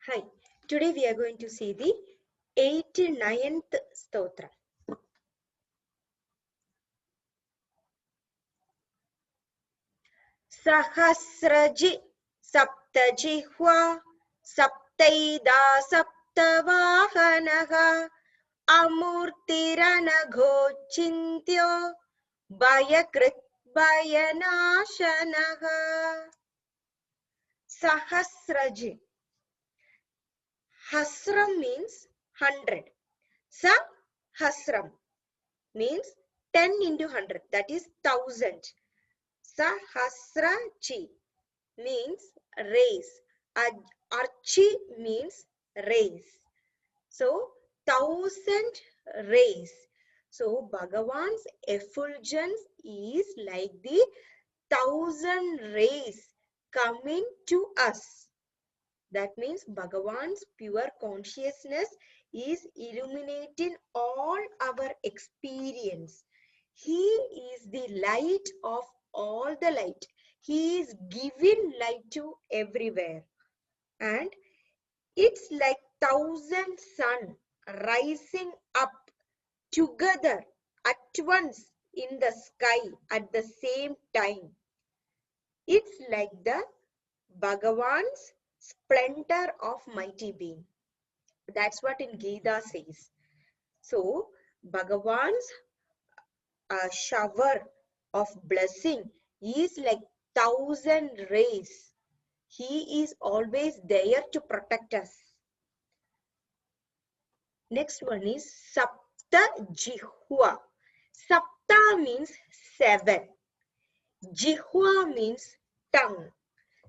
Hi, today we are going to see the 89th Sthothram. Sahasra-archih, sapta-jihvah, sapta-edhaah, saptavaahanah, A-moortiranagho-achintyo, Bhaya-krit, Bhayanaashanah. Sahasra-archih. Hasram means 100. Sahasram means 10 into 100, that is 1000. Sahasra-archih means raise. Archih means raise. So 1000 rays. So Bhagavan's effulgence is like the 1000 rays coming to us. That means Bhagavan's pure consciousness is illuminating all our experience. He is the light of all the light. He is giving light to everywhere. And it's like 1000 sun rising up together at once in the sky at the same time. It's like the Bhagavan's splendor of mighty being. That's what in Gita says. So Bhagavan's shower of blessing is like 1000 rays. He is always there to protect us. Next one is Sapta-jihvah. Sapta means 7. Jihva means tongue.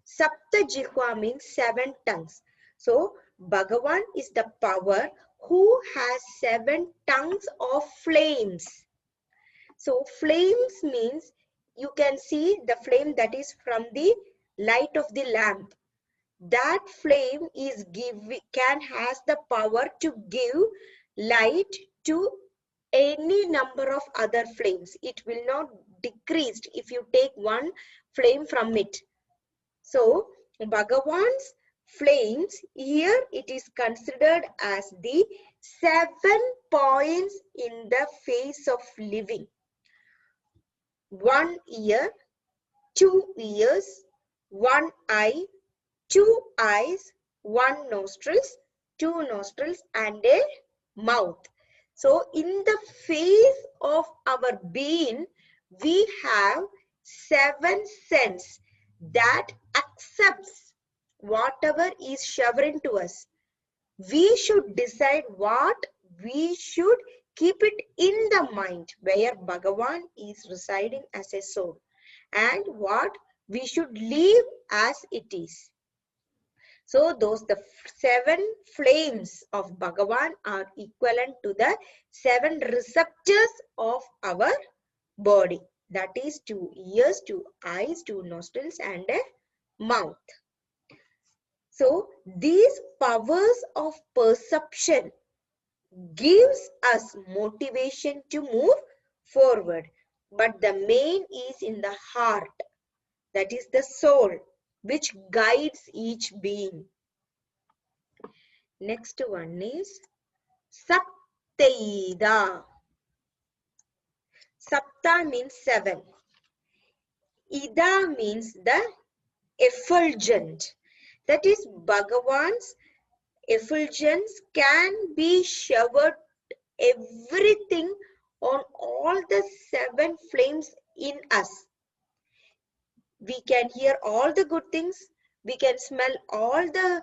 Sapta-jihvah means 7 tongues. So Bhagavan is the power who has 7 tongues of flames. So flames means you can see the flame that is from the light of the lamp. That flame is has the power to give light to any number of other flames. It will not decrease if you take one flame from it. So Bhagavan's flames here, it is considered as the 7 points in the face of living. 1 ear, 2 ears, 1 eye, 2 eyes, 1 nostrils, 2 nostrils and a mouth. So in the face of our being, we have 7 senses that accepts whatever is showering to us. We should decide what we should keep it in the mind where Bhagavan is residing as a soul and what we should leave as it is. So the 7 flames of Bhagavan are equivalent to the 7 receptors of our body. That is 2 ears, 2 eyes, 2 nostrils and a mouth. So these powers of perception gives us motivation to move forward. But the main is in the heart. That is the soul, which guides each being. Next one is Sapta-edhaah. Sapta means 7. Ida means the effulgent. That is Bhagavan's effulgence can be showered everything on all the 7 flames in us. We can hear all the good things. We can smell all the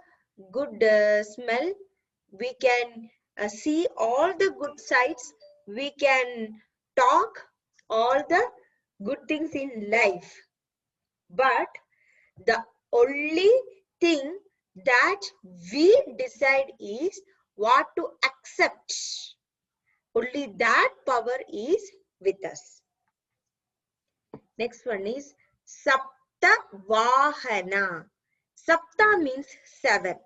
good smell. We can see all the good sights. We can talk all the good things in life. But the only thing that we decide is what to accept. Only that power is with us. Next one is Sapta-vaahanah. Sapta means 7.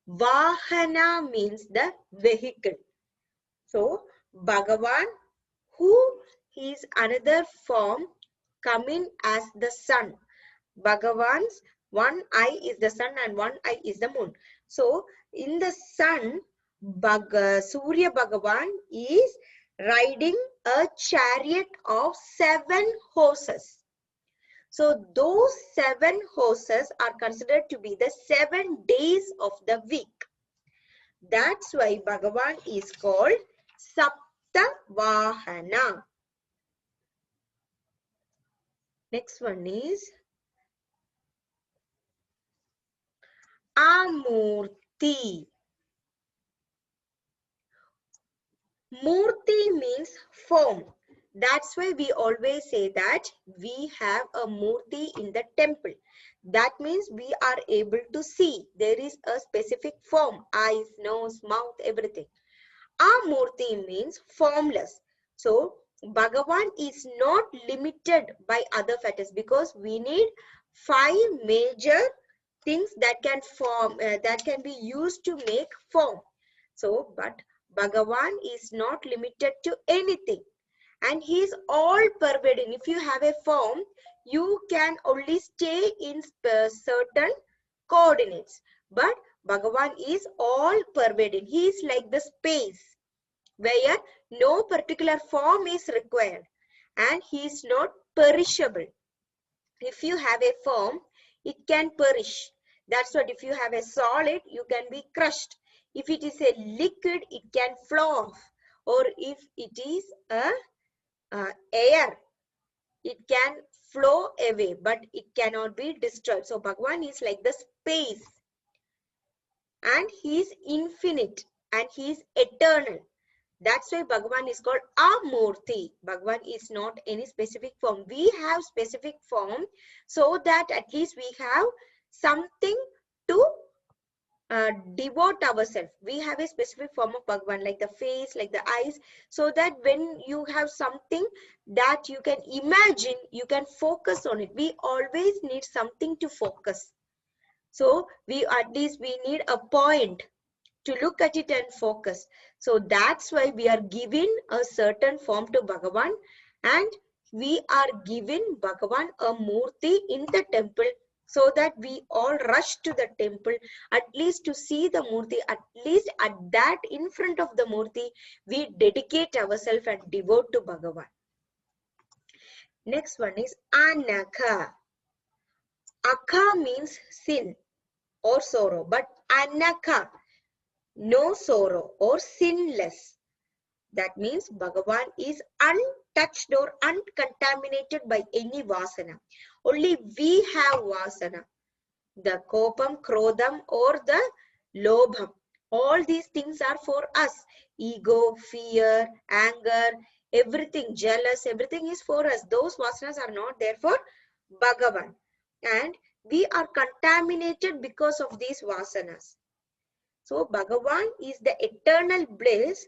Vaahana means the vehicle. So Bhagavan, who is another form coming as the sun. Bhagavan's One eye is the sun and one eye is the moon. So in the sun, Surya Bhagavan is riding a chariot of 7 horses. So those 7 horses are considered to be the 7 days of the week. That's why Bhagavan is called Sapta-vaahanah. Next one is A-moortih. Moorti means form. That's why we always say that we have a moorti in the temple. That means we are able to see. There is a specific form, eyes, nose, mouth, everything. A-moorti means formless. So Bhagavan is not limited by other factors because we need 5 major things that can form, that can be used to make form. So, but Bhagavan is not limited to anything and he is all pervading. If you have a form, you can only stay in certain coordinates. But Bhagavan is all pervading. He is like the space where no particular form is required and he is not perishable. If you have a form, it can perish. That's what if you have a solid, you can be crushed. If it is a liquid, it can flow off. Or if it is a air, it can flow away, but it cannot be destroyed. So Bhagavan is like the space and he is infinite and he is eternal. That's why Bhagavan is called A-moortih. Bhagavan is not any specific form. We have specific form so that at least we have something to devote ourselves. We have a specific form of Bhagavan, like the face, like the eyes, so that when you have something that you can imagine, you can focus on it. We always need something to focus. So we need a point to look at it and focus. So that's why we are given a certain form to Bhagavan and we are given Bhagavan a moorti in the temple so that we all rush to the temple at least to see the moorti. At least at that in front of the moorti we dedicate ourselves and devote to Bhagavan. Next one is Anaghah. Akha means sin or sorrow, but annaka, no sorrow or sinless. That means Bhagavan is untouched or uncontaminated by any vasana. Only we have vasana. The kopam, krodham or the lobham. All these things are for us. Ego, fear, anger, everything, jealous, everything is for us. Those vasanas are not there for Bhagavan. And we are contaminated because of these vasanas. So Bhagavan is the eternal bliss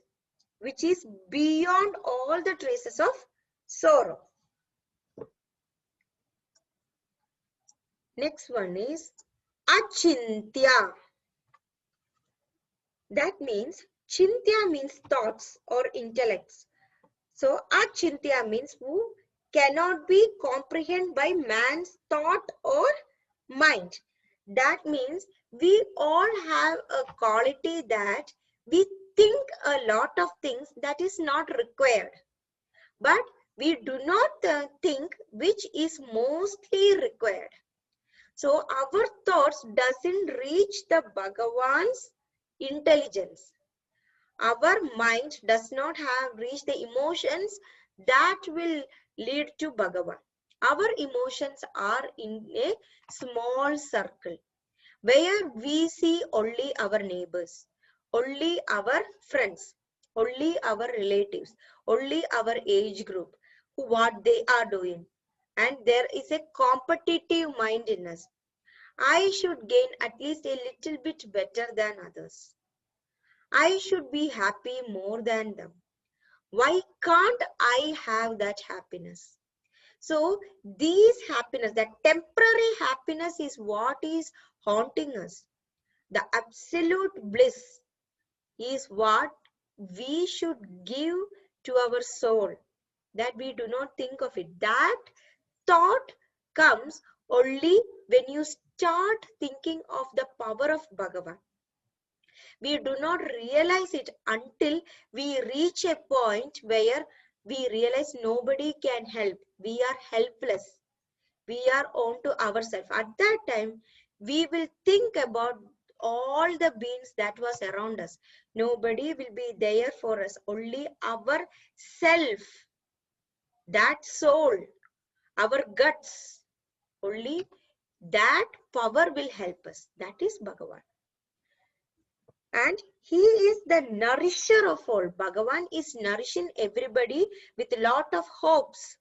which is beyond all the traces of sorrow. Next one is Achintyah. That means Chintya means thoughts or intellects. So Achintyah means who cannot be comprehended by man's thought or mind. That means we all have a quality that we think a lot of things that is not required. But we do not think which is mostly required. So our thoughts doesn't reach the Bhagavan's intelligence. Our mind does not have reached the emotions that will lead to Bhagavan. Our emotions are in a small circle where we see only our neighbors, only our friends, only our relatives, only our age group, what they are doing. And there is a competitive mind in us. I should gain at least a little bit better than others. I should be happy more than them. Why can't I have that happiness? So these happiness, that temporary happiness is what is haunting us. The absolute bliss is what we should give to our soul, that we do not think of it. That thought comes only when you start thinking of the power of Bhagavan. We do not realize it until we reach a point where we realize nobody can help. We are helpless. We are on to ourselves. At that time, we will think about all the beings that was around us. Nobody will be there for us. Only our self, that soul, our guts, only that power will help us. That is Bhagavan. And he is the nourisher of all. Bhagavan is nourishing everybody with a lot of hopes,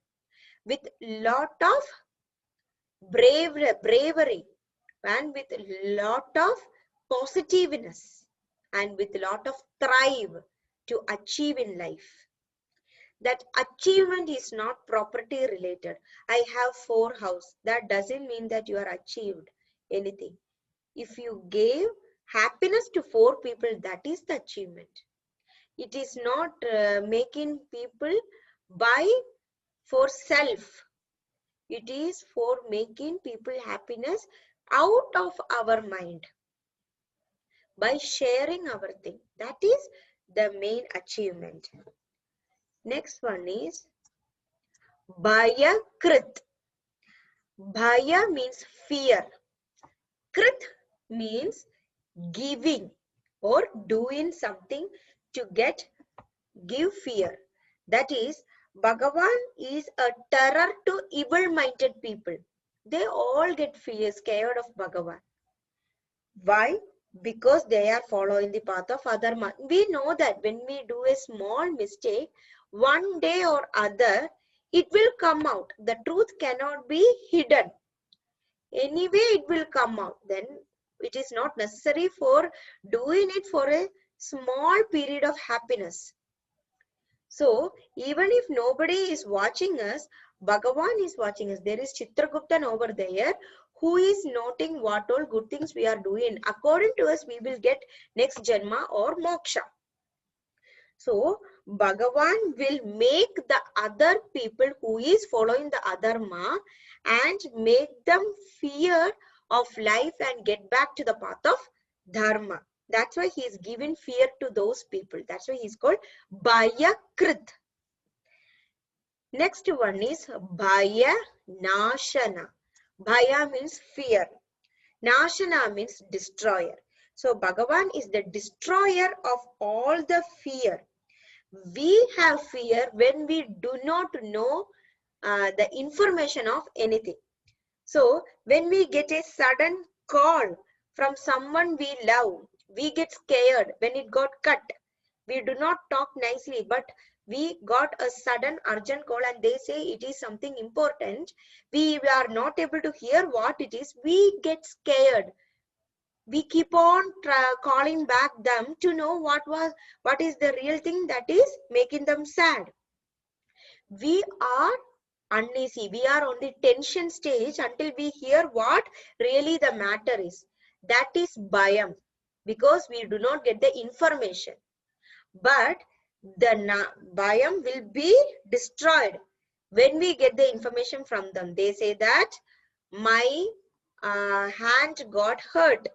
with lot of bravery, and with a lot of positiveness, and with a lot of thrive to achieve in life. That achievement is not property related. I have 4 houses. That doesn't mean that you are achieved anything. If you gave happiness to 4 people, that is the achievement. It is not making people buy for self. It is for making people happiness out of our mind by sharing our thing. That is the main achievement. Next one is Bhaya-krit. Bhaya means fear. Krit means giving or doing something to give fear. That is, Bhagavan is a terror to evil-minded people. They all get scared of Bhagavan. Why? Because they are following the path of adharma. We know that when we do a small mistake, one day or other, it will come out. The truth cannot be hidden. Anyway, it will come out. Then it is not necessary for doing it for a small period of happiness. So, even if nobody is watching us, Bhagavan is watching us. There is Chitraguptan over there who is noting what all good things we are doing. According to us, we will get next Janma or Moksha. So, Bhagavan will make the other people who is following the adharma and make them fear of life and get back to the path of dharma. That's why he is giving fear to those people. That's why he is called Bhaya-krit. Next one is Bhaya-naasana. Bhaya means fear. Naasana means destroyer. So Bhagavan is the destroyer of all the fear. We have fear when we do not know the information of anything. So when we get a sudden call from someone we love, we get scared when it got cut. We do not talk nicely, but we got a sudden urgent call and they say it is something important. We are not able to hear what it is. We get scared. We keep on calling back them to know what is the real thing that is making them sad. We are uneasy. We are on the tension stage until we hear what really the matter is. That is Bhayam, because we do not get the information. But the Bhayam will be destroyed when we get the information from them. They say that my hand got hurt.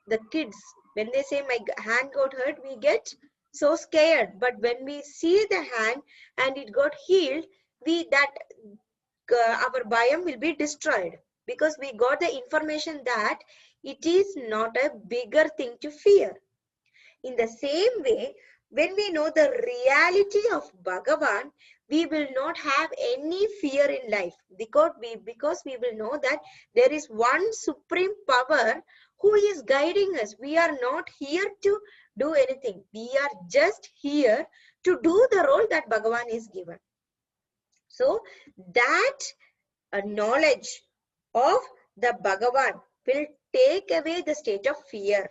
The kids, when they say my hand got hurt, we get so scared. But when we see the hand and it got healed, our Bhayam will be destroyed, because we got the information that it is not a bigger thing to fear. In the same way, when we know the reality of Bhagavan, we will not have any fear in life, because we will know that there is one supreme power who is guiding us. We are not here to do anything. We are just here to do the role that Bhagavan is given. So that knowledge of the Bhagavan will take away the state of fear.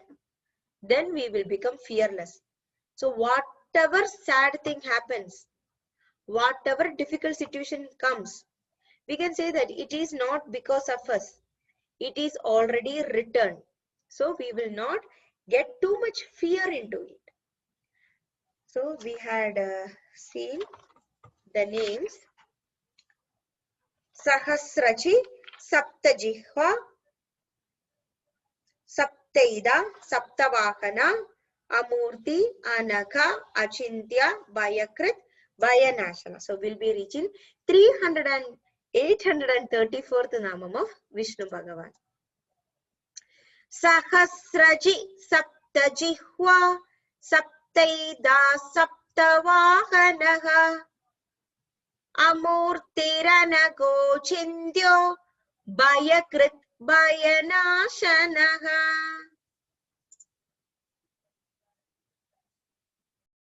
Then we will become fearless. So whatever sad thing happens, whatever difficult situation comes, we can say that it is not because of us. It is already written. So we will not get too much fear into it. So we had seen the names Sahasra-archih, Sapta-jihvah, Sapta-edhaah, Sapta-vaahanah, A-moortih, Anaghah, Achintyah, Bhaya-krit, Bhayanaasana. So we'll be reaching 834th Namam of Vishnu Bhagavan. Sahasra-archih, Sapta-jihvah, Sapta-edhaah, saptavaahanah, A-moortiranagho-achintyo, Bhaya-krit, Bhayanaasana.